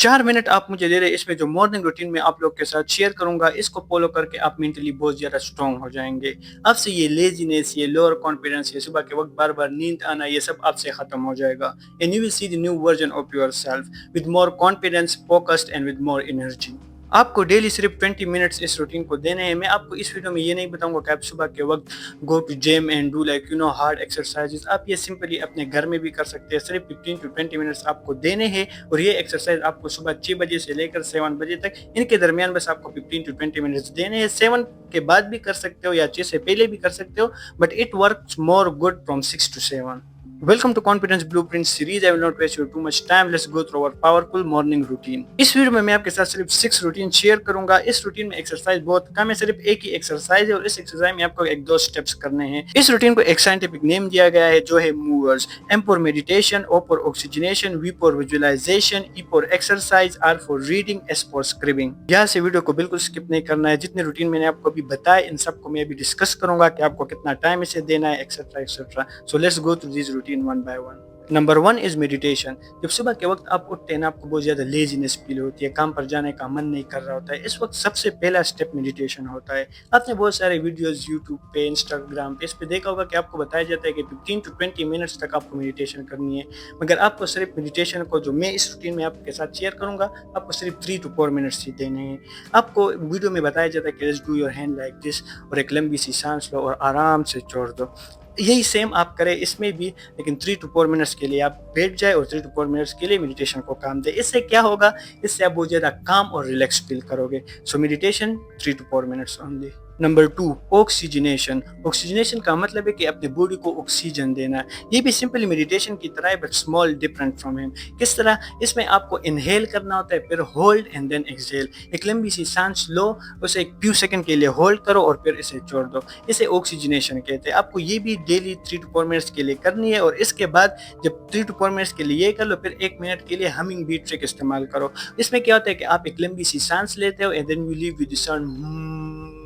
4 minute आप मुझे दे रहे हैं, इसमें जो मॉर्निंग रूटीन में आप लोग के साथ शेयर करूंगा, इसको फॉलो करके आप मेंटली बहुत ज़्यादा स्ट्रांग हो जाएंगे। आपसे ये लेजीनेस, ये लोअर कॉन्फिडेंस, ये सुबह के वक्त बार बार नींद आना, ये सब आपसे ख़त्म हो जाएगा। And you will see the new version of your self with more confidence, focused and with more energy. आपको डेली सिर्फ 20 मिनट्स इस रूटीन को देने हैं। मैं आपको इस वीडियो में ये नहीं बताऊंगा कि आप सुबह के वक्त go to gym and do like hard exercises. आप ये सिंपली अपने घर में भी कर सकते हैं। सिर्फ 15 to 20 मिनट्स आपको देने हैं और ये एक्सरसाइज आपको सुबह 6 बजे से लेकर 7 बजे तक, इनके दरमियान बस आपको 15 to 20 मिनट्स देने हैं। 7 के बाद भी कर सकते हो या 6 से पहले भी कर सकते हो, but it works more good from 6 to 7। Welcome to confidence blueprint series. I will not waste your too much time, let's go through our powerful morning routine. इस वीडियो में मैं आपके साथ सिर्फ 6 रूटीन शेयर करूंगा। इस रूटीन में exercise बहुत कम है, सिर्फ एक ही एक्सरसाइज है और इस एक्सरसाइज में आपको 1-2 स्टेप्स करने हैं। इस रूटीन को एक साइंटिफिक नेम दिया गया है जो है movers. M for meditation, O for oxygenation, V for visualization, E for exercise, R for reading, S for scribbling. यहाँ से वीडियो को बिल्कुल स्किप नहीं करना है। जितने रूटीन मैंने आपको अभी बताए, इन सबको मैं अभी डिस्कस करूंगा कि आपको कितना टाइम इसे देना है, etcetera etcetera. So let's go through this routine one by one. Number 1 is meditation. जब सुबह के वक्त आप उठते हैं ना, आपको बहुत ज़्यादा लेजीनेस फील होती है, काम पर जाने का मन नहीं कर रहा होता है। इस वक्त सबसे पहला स्टेप मेडिटेशन होता है। आपने बहुत सारे वीडियोस यूट्यूब पे, इंस्टाग्राम पे, इस पे देखा होगा कि आपको बताया जाता है कि 15 to 20 मिनट्स तक आपको मेडिटेशन करनी है। मगर आपको सिर्फ मेडिटेशन को, जो मैं इस रूटीन में आपके साथ शेयर करूंगा, आपको सिर्फ 3 to 4 मिनट्स ही देने हैं। आपको वीडियो में बताया जाता है कि let's do your hand like this, और एक लंबी सी सांस लो और आराम से छोड़ दो। यही सेम आप करें इसमें भी, लेकिन 3 to 4 मिनट्स के लिए आप बैठ जाए और 3 to 4 मिनट्स के लिए मेडिटेशन को काम दे। इससे क्या होगा, इससे आप बहुत ज़्यादा काम और रिलैक्स फील करोगे। So meditation 3 to 4 minutes only. Number 2, oxygenation. Oxygenation का मतलब है कि अपने बॉडी को ऑक्सीजन देना। ये भी सिंपली मेडिटेशन की तरह है, but small different from him. किस तरह? इसमें आपको इनहेल करना होता है, फिर होल्ड एंड देन एक्सहेल। एक लंबी सी सांस लो, उसे एक फ्यू सेकंड के लिए होल्ड करो और फिर इसे छोड़ दो। इसे ऑक्सीजनेशन कहते हैं। आपको ये भी डेली 3 to 4 मिनट्स के लिए करनी है। और इसके बाद जब 3 to 4 मिनट्स के लिए ये कर लो, फिर 1 मिनट के लिए हमिंग बीट ट्रिक इस्तेमाल करो। इसमें क्या होता है कि आप एक लंबी सी सांस लेते हो and then you leave with the sound.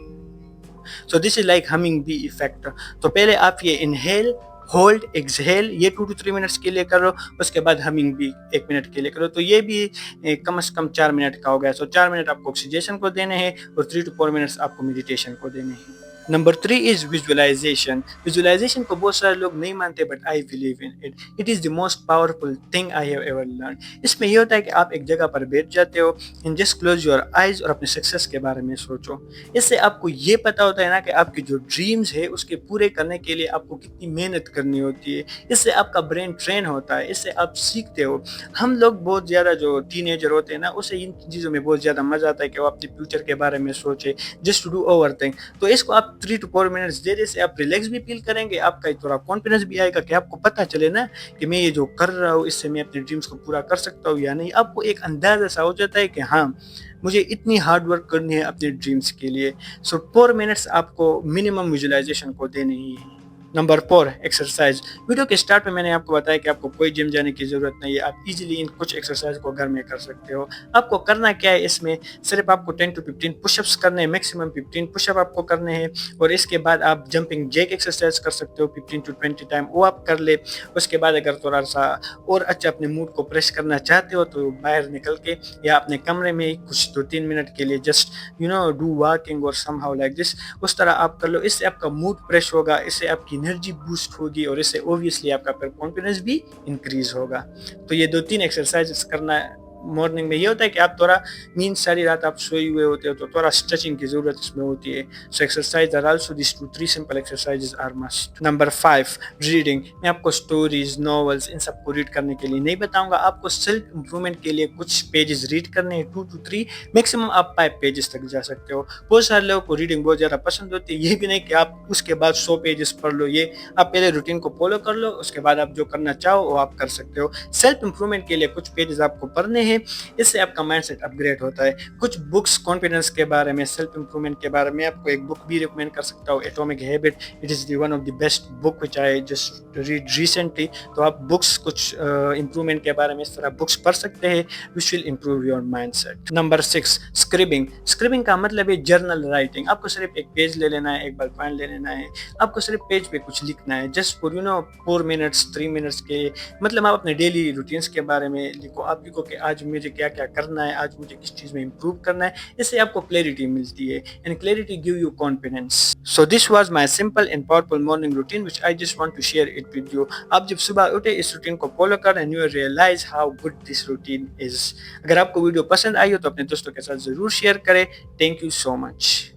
So this is like humming bee effect. तो पहले आप ये इनहेल, होल्ड, एक्सहेल, ये 2 to 3 मिनट्स के लिए करो। उसके बाद हमिंग भी 1 मिनट के लिए करो। तो ये भी कम से कम 4 मिनट का हो गया। सो 4 मिनट आपको ऑक्सीजन को देने हैं और 3 to 4 मिनट्स आपको मेडिटेशन को देने हैं। Number 3 is visualisation. विजुअलाइजेशन को बहुत सारे लोग नहीं मानते, but I believe in it. It is the most powerful thing I have ever learn. इसमें यह होता है कि आप एक जगह पर बैठ जाते हो and just close your eyes और अपने सक्सेस के बारे में सोचो। इससे आपको ये पता होता है ना कि आपके जो ड्रीम्स है उसके पूरे करने के लिए आपको कितनी मेहनत करनी होती है। इससे आपका ब्रेन ट्रेन होता है, इससे आप सीखते हो। हम लोग बहुत ज़्यादा जो टीनेजर होते हैं ना, उसे इन चीज़ों में बहुत ज़्यादा मजा आता है कि वो अपने फ्यूचर के बारे में सोचे, just to do overthink. तो इसको आप 3 to 4 मिनट्स दे दे से आप रिलैक्स भी फील करेंगे, आपका थोड़ा कॉन्फिडेंस भी आएगा कि आपको पता चले ना कि मैं ये जो कर रहा हूँ इससे मैं अपने ड्रीम्स को पूरा कर सकता हूँ या नहीं। आपको एक अंदाजा सा हो जाता है कि हाँ, मुझे इतनी हार्ड वर्क करनी है अपने ड्रीम्स के लिए। सो 4 मिनट्स आपको मिनिमम विजुअलाइजेशन को देने ही है। Number 4, exercise. वीडियो के स्टार्ट में मैंने आपको बताया कि आपको कोई जिम जाने की ज़रूरत नहीं है। आप इजीली इन कुछ एक्सरसाइज को घर में कर सकते हो। आपको करना क्या है, इसमें सिर्फ आपको 10 to 15 पुशअप्स करने हैं, मैक्सिमम 15 पुशअप आपको करने हैं। और इसके बाद आप जंपिंग जैक एक्सरसाइज कर सकते हो 15 to 20 टाइम, वो आप कर ले। उसके बाद अगर थोड़ा सा और अच्छा अपने मूड को फ्रेश करना चाहते हो तो बाहर निकल के या अपने कमरे में कुछ 2-3 मिनट के लिए जस्ट डू वॉकिंग और समहाउ लाइक दिस, उस तरह आप कर लो। इससे आपका मूड फ्रेश होगा, इससे आपकी एनर्जी बूस्ट होगी और इससे ऑब्वियसली आपका कॉन्फिडेंस भी इंक्रीज होगा। तो ये 2-3 एक्सरसाइजेस करना है। मॉर्निंग में ये होता है कि आप थोड़ा नींद, सारी रात आप सोए हुए होते हो तो थोड़ा स्ट्रेचिंग की जरूरत इसमें होती है। So exercise are also this 2-3 simple exercises are must. Number 5, reading. मैं आपको स्टोरीज, नॉवेल्स, इन सबको रीड करने के लिए नहीं बताऊंगा। आपको सेल्फ इंप्रूवमेंट के लिए कुछ पेजेस रीड करने हैं, 2 to 3, मैक्सिमम आप 5 पेजेस तक जा सकते हो। बहुत सारे लोगों को रीडिंग बहुत ज़्यादा पसंद होती है। ये भी नहीं कि आप उसके बाद 100 पेजेस पढ़ लो। ये आप पहले रूटीन को फॉलो कर लो, उसके बाद आप जो करना चाहो वो आप कर सकते हो। सेल्फ इंप्रूवमेंट के लिए कुछ पेजेस आपको पढ़ने हैं, इससे आपका माइंडसेट अपग्रेड होता है। कुछ बुक्स कॉन्फिडेंस के बारे में, सेल्फ इंप्रूवमेंट के बारे में, आपको एक बुक भी रिकमेंड कर सकता हूँ, atomic habit. It is the one of the best book which I just read recently. तो आप बुक्स कुछ इंप्रूवमेंट के बारे में इस तरह बुक्स पढ़ सकते हैं, which will improve your mindset. Number 6, स्क्रिबिंग। स्क्रिबिंग का मतलब है जर्नल राइटिंग। आपको सिर्फ एक पेज ले लेना है, एक बॉल पॉइंट ले लेना है, आपको सिर्फ पेज पे कुछ लिखना है, जस्ट फॉर 4 मिनट्स 3 मिनट्स के। मतलब आप अपने डेली रूटीन्स के बारे में लिखो। आप लिखो कि आज مجھے کیا کیا کرنا ہے, آج مجھے کس چیز میں امپروو کرنا ہے. اس سے آپ کو کلیئرٹی ملتی ہے, and clarity give you confidence. So this was my simple and powerful morning routine which I just want to share it with you. آپ جب صبح اٹھے اس روٹین کو فالو کریں and you will realize how good this routine is. اگر آپ کو ویڈیو پسند آئی ہو تو اپنے دوستوں کے ساتھ ضرور شیئر کریں. Thank you so much.